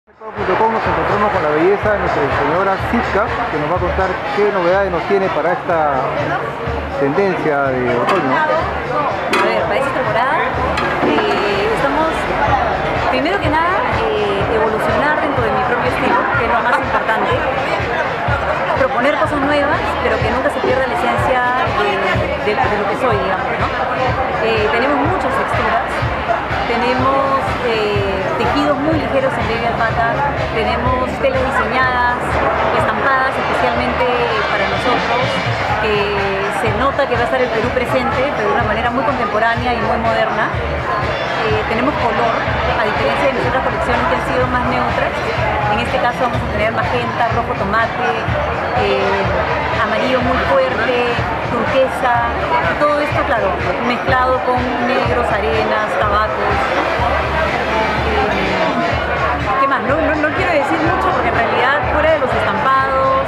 Nos encontramos con la belleza de nuestra diseñadora Sitka, que nos va a contar qué novedades nos tiene para esta tendencia de otoño. A ver, para esta temporada estamos, primero que nada, evolucionar dentro de mi propio estilo, que es lo más importante. Proponer cosas nuevas, pero que nunca se pierda la esencia de lo que soy, digamos, ¿no? Tenemos muchas texturas, tenemos tejidos muy ligeros en línea alpaca, tenemos telas diseñadas, estampadas especialmente para nosotros, que se nota que va a estar el Perú presente, pero de una manera muy contemporánea y muy moderna. Tenemos color, a diferencia de mis otras colecciones que han sido más neutras. En este caso vamos a tener magenta, rojo tomate, amarillo muy fuerte, turquesa, todo esto, claro, mezclado con negros, arenas, tabacos. ¿Qué más? No quiero decir mucho porque en realidad fuera de los estampados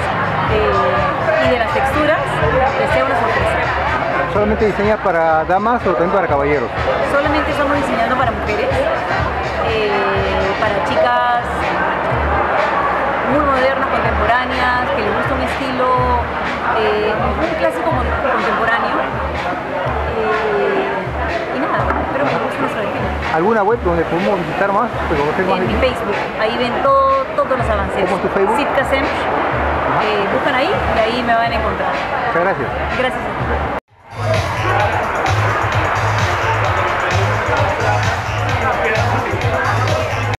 y de las texturas, les sea una sorpresa. ¿Solamente diseña para damas o también para caballeros? Solamente estamos diseñando para mujeres, para chicas muy modernas, contemporáneas, que les gusta un estilo un clásico contemporáneo. Y nada, espero que les guste nuestro destino. ¿Alguna web donde podemos visitar más? En mi Facebook, ahí ven todos los avances. ¿Cómo es tu Facebook? Sitka Semch. Buscan ahí y ahí me van a encontrar. Muchas gracias. Gracias a ti.